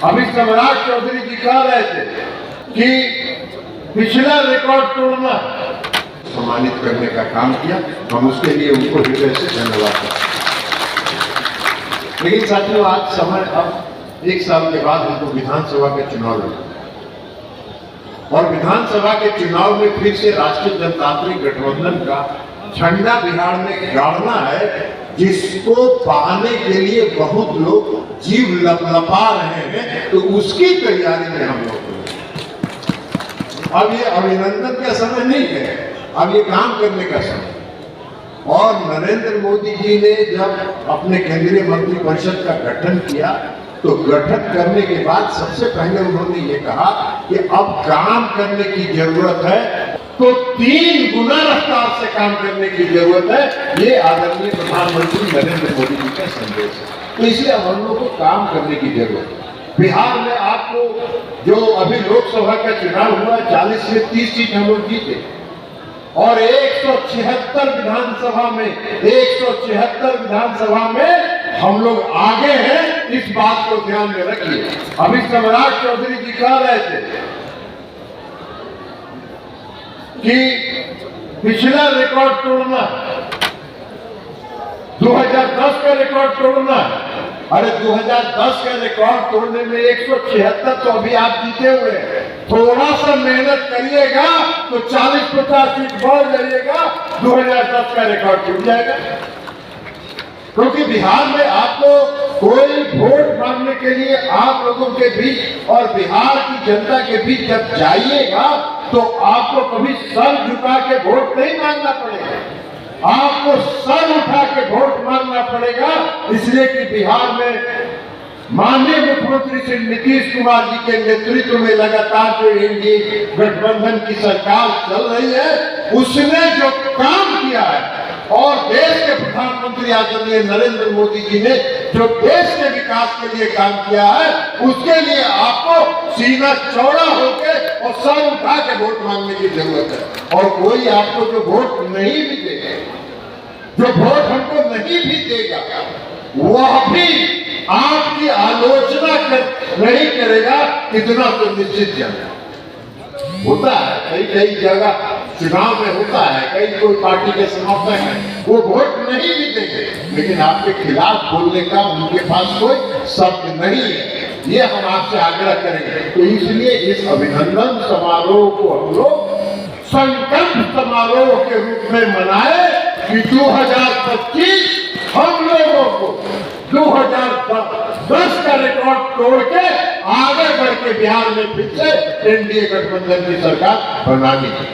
अभी सम्राट चौधरी जी कह रहे थे कि पिछला रिकॉर्ड तोड़ना, सम्मानित करने का काम किया। हम उसके लिए उनको हृदय से धन्यवाद करते हैं। लेकिन साथियों, आज समय, अब 1 साल के बाद हमको विधानसभा का चुनाव लगा और विधानसभा के चुनाव में फिर से राष्ट्रीय जनतांत्रिक गठबंधन का झंडा बिहार में गाड़ना है, जिसको पाने के लिए बहुत लोग जीव लपलपा रहे हैं। तो उसकी तैयारी में हम लोग, अब ये अभिनंदन का समय नहीं है, अब ये काम करने का समय। और नरेंद्र मोदी जी ने जब अपने केंद्रीय मंत्रिपरिषद का गठन किया तो गठन करने के बाद सबसे पहले उन्होंने ये कहा कि अब काम करने की जरूरत है, तो 3 गुना रफ्तार से काम करने की जरूरत है। ये आदरणीय प्रधानमंत्री नरेंद्र मोदी जी का संदेश है। तो इसलिए हम लोगों को काम करने की जरूरत है। बिहार में आपको जो अभी लोकसभा का चुनाव हुआ, 40 में 30 सीट हम लोग जीते और 176 विधानसभा में हम लोग आगे हैं। इस बात को ध्यान में रखिए। अभी सम्राट चौधरी जी कह रहे थे कि पिछला रिकॉर्ड तोड़ना, 2010 का रिकॉर्ड तोड़ना। अरे 2010 का रिकॉर्ड तोड़ने में 176 तो अभी आप जीते हुए हैं। थोड़ा सा मेहनत करिएगा तो 40-50 सीट बढ़ जाइएगा, 2010 का रिकॉर्ड टूट जाएगा। क्योंकि बिहार में आपको कोई वोट मांगने के लिए आप लोगों के बीच और बिहार की जनता के बीच जब जाइएगा तो आपको कभी सर झुका के वोट नहीं मांगना पड़ेगा, आपको सर उठा के वोट मांगना पड़ेगा। इसलिए कि बिहार में माननीय मुख्यमंत्री श्री नीतीश कुमार जी के नेतृत्व में लगातार जो एनडीए गठबंधन की सरकार चल रही है, उसने जो काम किया है और देश के प्रधानमंत्री आदरणीय नरेंद्र मोदी जी ने जो देश के विकास के लिए काम किया है, उसके लिए आपको सीना चौड़ा होकर और सर उठा के वोट मांगने की जरूरत है। और कोई आपको जो वोट नहीं भी देगा, जो वोट हमको नहीं भी देगा, वह भी आपकी आलोचना नहीं करेगा, इतना तो निश्चित जाना। होता है कई जगह चुनाव में होता है, कई कोई पार्टी के समर्थक हैं, वो वोट नहीं भी देंगे लेकिन आपके खिलाफ बोलने का उनके पास कोई शब्द नहीं है। ये हम आपसे आग्रह करेंगे। तो इसलिए इस अभिनंदन समारोह को हम लोग संकल्प समारोह के रूप में मनाए कि 2025 हम लोगों को 2010 का रिकॉर्ड तोड़ के आगे बढ़ के बिहार में फिर से एनडीए गठबंधन की सरकार बनानी है।